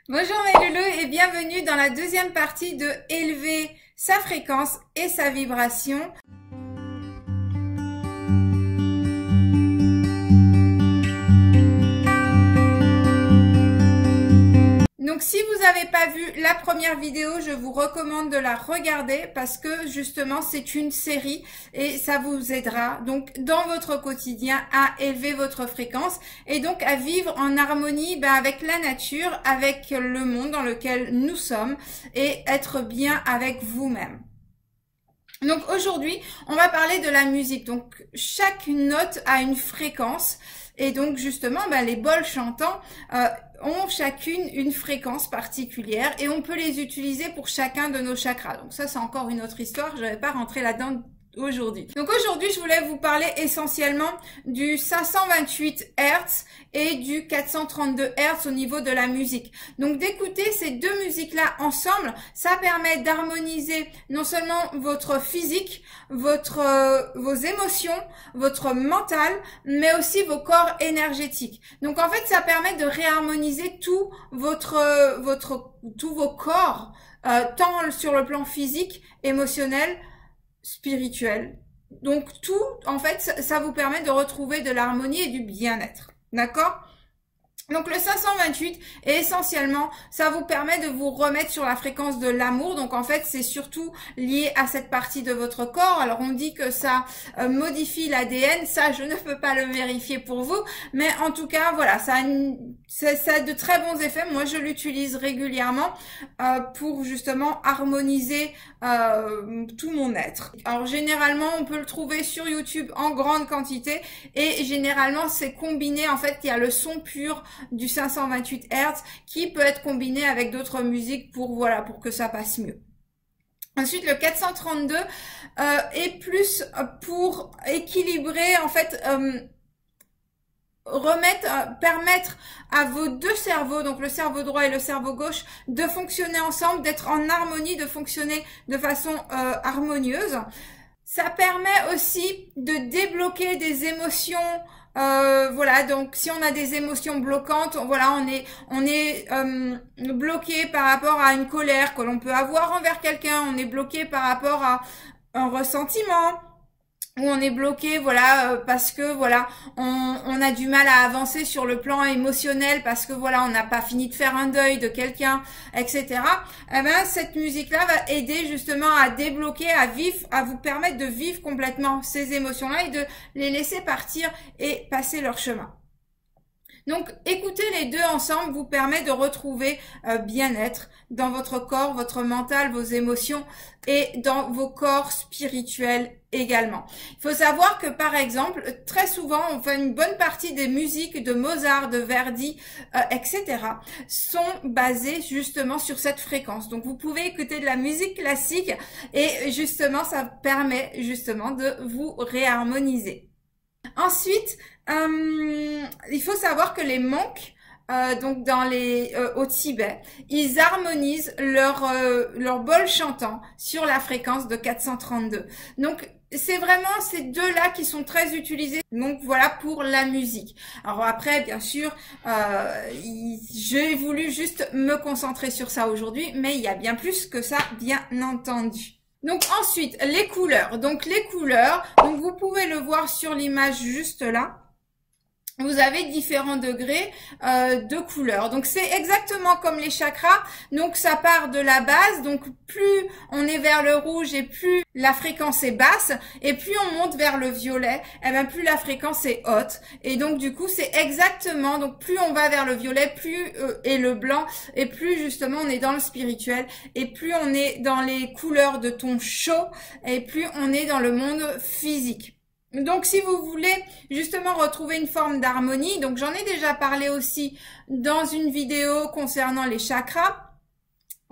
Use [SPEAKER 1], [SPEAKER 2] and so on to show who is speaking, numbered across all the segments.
[SPEAKER 1] Bonjour mes loulous et bienvenue dans la deuxième partie de élever sa fréquence et sa vibration. Donc si vous n'avez pas vu la première vidéo, je vous recommande de la regarder parce que justement c'est une série et ça vous aidera donc dans votre quotidien à élever votre fréquence et donc à vivre en harmonie avec la nature, avec le monde dans lequel nous sommes et être bien avec vous-même. Donc aujourd'hui, on va parler de la musique. Donc chaque note a une fréquence et donc justement les bols chantants ont chacune une fréquence particulière et on peut les utiliser pour chacun de nos chakras. Donc ça c'est encore une autre histoire, je ne vais pas rentrer là-dedans aujourd'hui. Donc aujourd'hui, je voulais vous parler essentiellement du 528 Hz et du 432 Hz au niveau de la musique. Donc d'écouter ces deux musiques-là ensemble, ça permet d'harmoniser non seulement votre physique, vos émotions, votre mental, mais aussi vos corps énergétiques. Donc en fait, ça permet de réharmoniser tous vos corps, tant sur le plan physique, émotionnel, spirituel. Donc tout, en fait, ça vous permet de retrouver de l'harmonie et du bien-être. D'accord ? Donc le 528, et essentiellement, ça vous permet de vous remettre sur la fréquence de l'amour. Donc en fait, c'est surtout lié à cette partie de votre corps. Alors on dit que ça modifie l'ADN, ça je ne peux pas le vérifier pour vous, mais en tout cas, voilà, ça a de très bons effets. Moi, je l'utilise régulièrement pour justement harmoniser tout mon être. Alors généralement, on peut le trouver sur YouTube en grande quantité et généralement, c'est combiné. En fait, il y a le son pur du 528 Hz qui peut être combiné avec d'autres musiques pour que ça passe mieux. Ensuite, le 432 est plus pour équilibrer, en fait, permettre à vos deux cerveaux, donc le cerveau droit et le cerveau gauche, de fonctionner ensemble, d'être en harmonie, de fonctionner de façon harmonieuse. Ça permet aussi de débloquer des émotions. Donc si on a des émotions bloquantes, on est bloqué par rapport à une colère que l'on peut avoir envers quelqu'un, on est bloqué par rapport à un ressentiment, où on est bloqué, parce que on a du mal à avancer sur le plan émotionnel parce que on n'a pas fini de faire un deuil de quelqu'un, etc. Cette musique-là va aider justement à débloquer, à vous permettre de vivre complètement ces émotions-là et de les laisser partir et passer leur chemin. Donc, écouter les deux ensemble vous permet de retrouver bien-être dans votre corps, votre mental, vos émotions et dans vos corps spirituels également. Il faut savoir que, par exemple, très souvent, une bonne partie des musiques de Mozart, de Verdi, etc. sont basées justement sur cette fréquence. Donc, vous pouvez écouter de la musique classique et justement, ça permet justement de vous réharmoniser. Ensuite, il faut savoir que les monks, donc au Tibet, ils harmonisent leur bol chantant sur la fréquence de 432. Donc c'est vraiment ces deux-là qui sont très utilisés. Donc voilà pour la musique. Alors après, bien sûr, j'ai voulu juste me concentrer sur ça aujourd'hui, mais il y a bien plus que ça, bien entendu. Donc ensuite, les couleurs. Donc les couleurs, donc vous pouvez le voir sur l'image juste là. Vous avez différents degrés de couleurs. Donc c'est exactement comme les chakras. Donc ça part de la base. Donc plus on est vers le rouge et plus la fréquence est basse, et plus on monte vers le violet, plus la fréquence est haute. Et donc du coup c'est exactement, donc plus on va vers le violet, plus et le blanc, et plus justement on est dans le spirituel, et plus on est dans les couleurs de ton chaud, et plus on est dans le monde physique. Donc, si vous voulez justement retrouver une forme d'harmonie, donc j'en ai déjà parlé aussi dans une vidéo concernant les chakras,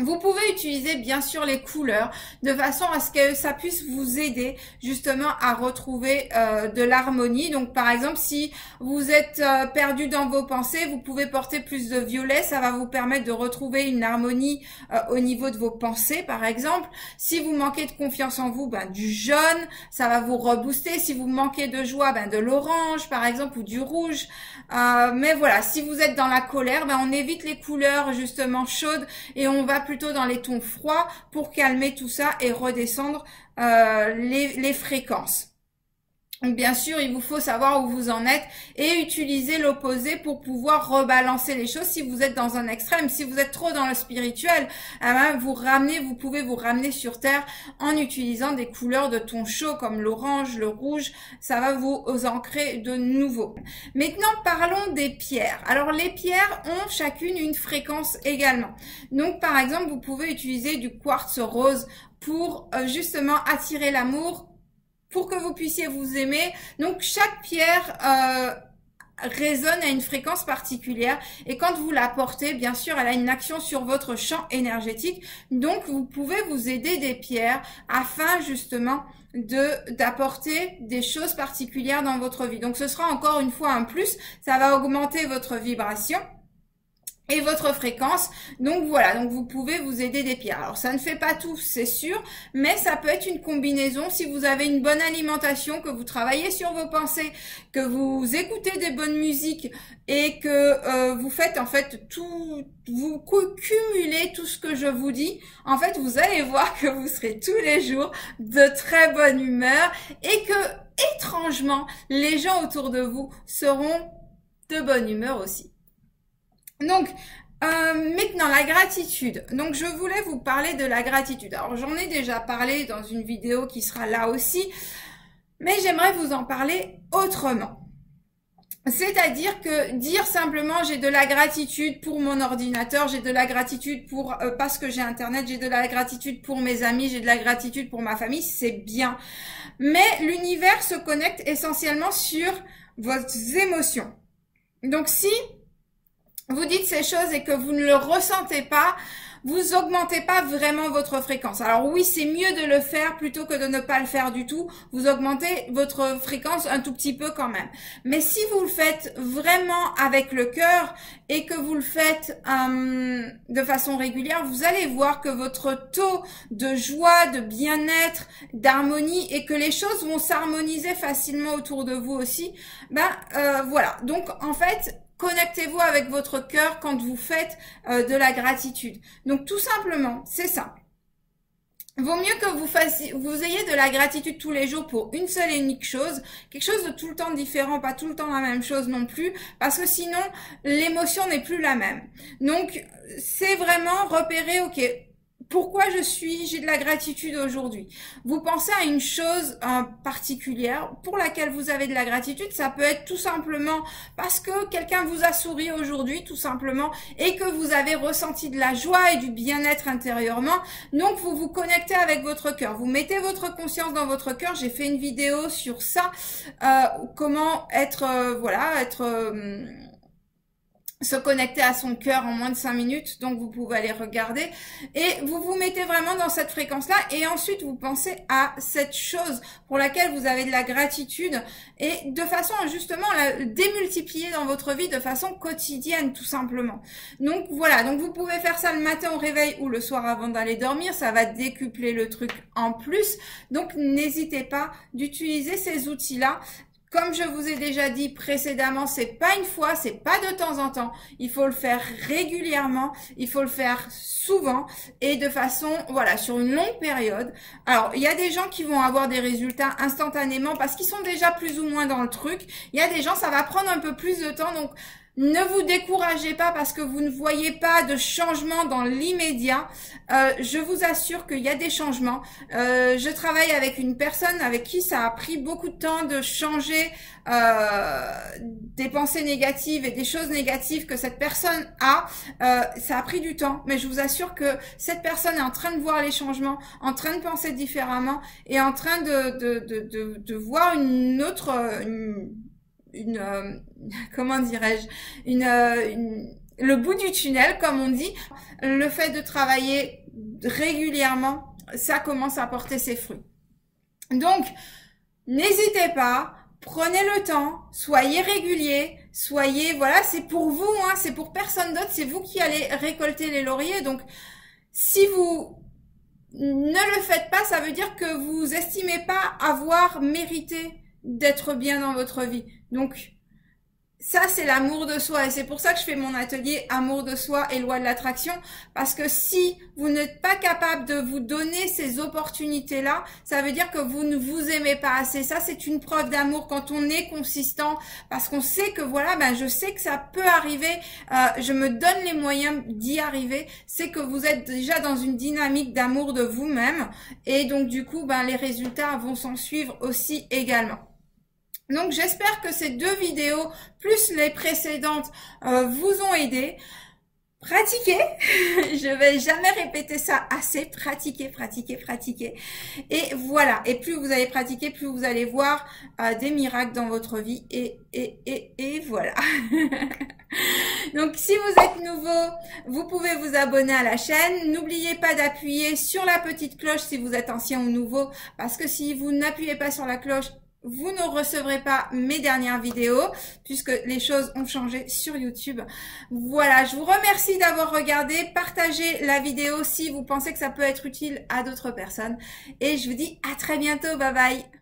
[SPEAKER 1] Vous pouvez utiliser bien sûr les couleurs de façon à ce que ça puisse vous aider justement à retrouver de l'harmonie. Donc par exemple, si vous êtes perdu dans vos pensées, vous pouvez porter plus de violet, ça va vous permettre de retrouver une harmonie au niveau de vos pensées par exemple. Si vous manquez de confiance en vous, ben, du jaune, ça va vous rebooster. Si vous manquez de joie, ben, de l'orange par exemple ou du rouge. Mais voilà, si vous êtes dans la colère, ben, on évite les couleurs justement chaudes et on va plutôt dans les tons froids pour calmer tout ça et redescendre les fréquences. Donc, bien sûr, il vous faut savoir où vous en êtes et utiliser l'opposé pour pouvoir rebalancer les choses si vous êtes dans un extrême. Si vous êtes trop dans le spirituel, vous pouvez vous ramener sur terre en utilisant des couleurs de tons chauds comme l'orange, le rouge. Ça va vous ancrer de nouveau. Maintenant, parlons des pierres. Alors, les pierres ont chacune une fréquence également. Donc, par exemple, vous pouvez utiliser du quartz rose pour justement attirer l'amour, pour que vous puissiez vous aimer. Donc, chaque pierre résonne à une fréquence particulière et quand vous la portez, bien sûr, elle a une action sur votre champ énergétique. Donc, vous pouvez vous aider des pierres afin justement d'apporter des choses particulières dans votre vie. Donc, ce sera encore une fois un plus. Ça va augmenter votre vibration et votre fréquence. Donc voilà, donc vous pouvez vous aider des pierres. Alors ça ne fait pas tout, c'est sûr, mais ça peut être une combinaison si vous avez une bonne alimentation, que vous travaillez sur vos pensées, que vous écoutez des bonnes musiques et que vous faites en fait tout, vous cumulez tout ce que je vous dis. En fait, vous allez voir que vous serez tous les jours de très bonne humeur et que étrangement, les gens autour de vous seront de bonne humeur aussi. Donc, maintenant, la gratitude. Donc, je voulais vous parler de la gratitude. Alors, j'en ai déjà parlé dans une vidéo qui sera là aussi, mais j'aimerais vous en parler autrement. C'est-à-dire que dire simplement j'ai de la gratitude pour mon ordinateur, j'ai de la gratitude pour parce que j'ai internet, j'ai de la gratitude pour mes amis, j'ai de la gratitude pour ma famille, c'est bien. Mais l'univers se connecte essentiellement sur vos émotions. Donc, si vous dites ces choses et que vous ne le ressentez pas, vous augmentez pas vraiment votre fréquence. Alors oui, c'est mieux de le faire plutôt que de ne pas le faire du tout. Vous augmentez votre fréquence un tout petit peu quand même. Mais si vous le faites vraiment avec le cœur et que vous le faites de façon régulière, vous allez voir que votre taux de joie, de bien-être, d'harmonie et que les choses vont s'harmoniser facilement autour de vous aussi. Voilà. Donc en fait, connectez-vous avec votre cœur quand vous faites de la gratitude. Donc tout simplement, c'est ça. Vaut mieux que vous ayez de la gratitude tous les jours pour une seule et unique chose, quelque chose de tout le temps différent, pas tout le temps la même chose non plus, parce que sinon l'émotion n'est plus la même. Donc c'est vraiment repérer, ok, pourquoi j'ai de la gratitude aujourd'hui. Vous pensez à une chose particulière pour laquelle vous avez de la gratitude. Ça peut être tout simplement parce que quelqu'un vous a souri aujourd'hui, tout simplement, et que vous avez ressenti de la joie et du bien-être intérieurement. Donc, vous vous connectez avec votre cœur. Vous mettez votre conscience dans votre cœur. J'ai fait une vidéo sur ça, comment se connecter à son cœur en moins de 5 minutes, donc vous pouvez aller regarder et vous vous mettez vraiment dans cette fréquence-là et ensuite vous pensez à cette chose pour laquelle vous avez de la gratitude et de façon à justement la démultiplier dans votre vie de façon quotidienne tout simplement. Donc voilà, donc vous pouvez faire ça le matin au réveil ou le soir avant d'aller dormir, ça va décupler le truc en plus, donc n'hésitez pas d'utiliser ces outils-là. Comme je vous ai déjà dit précédemment, c'est pas une fois, c'est pas de temps en temps. Il faut le faire régulièrement, il faut le faire souvent et de façon, voilà, sur une longue période. Alors, il y a des gens qui vont avoir des résultats instantanément parce qu'ils sont déjà plus ou moins dans le truc. Il y a des gens, ça va prendre un peu plus de temps, donc ne vous découragez pas parce que vous ne voyez pas de changement dans l'immédiat. Je vous assure qu'il y a des changements. Je travaille avec une personne avec qui ça a pris beaucoup de temps de changer des pensées négatives et des choses négatives que cette personne a. Ça a pris du temps, mais je vous assure que cette personne est en train de voir les changements, en train de penser différemment et en train de voir une autre... comment dirais-je, le bout du tunnel, comme on dit. Le fait de travailler régulièrement, ça commence à porter ses fruits. Donc, n'hésitez pas, prenez le temps, soyez réguliers, soyez, voilà, c'est pour vous, hein, c'est pour personne d'autre, c'est vous qui allez récolter les lauriers. Donc, si vous ne le faites pas, ça veut dire que vous estimez pas avoir mérité d'être bien dans votre vie. Donc, ça, c'est l'amour de soi. Et c'est pour ça que je fais mon atelier Amour de soi et loi de l'attraction. Parce que si vous n'êtes pas capable de vous donner ces opportunités-là, ça veut dire que vous ne vous aimez pas assez. Ça, c'est une preuve d'amour quand on est consistant. Parce qu'on sait que voilà, ben, je sais que ça peut arriver. Je me donne les moyens d'y arriver. C'est que vous êtes déjà dans une dynamique d'amour de vous-même. Et donc, du coup, ben, les résultats vont s'en suivre aussi également. Donc, j'espère que ces 2 vidéos, plus les précédentes, vous ont aidé. Pratiquez. Je vais jamais répéter ça assez. Pratiquez, pratiquez, pratiquez. Et voilà. Et plus vous allez pratiquer, plus vous allez voir des miracles dans votre vie. Et voilà. Donc, si vous êtes nouveau, vous pouvez vous abonner à la chaîne. N'oubliez pas d'appuyer sur la petite cloche si vous êtes ancien ou nouveau. Parce que si vous n'appuyez pas sur la cloche, vous ne recevrez pas mes dernières vidéos puisque les choses ont changé sur YouTube. Voilà, je vous remercie d'avoir regardé. Partagez la vidéo si vous pensez que ça peut être utile à d'autres personnes. Et je vous dis à très bientôt. Bye bye.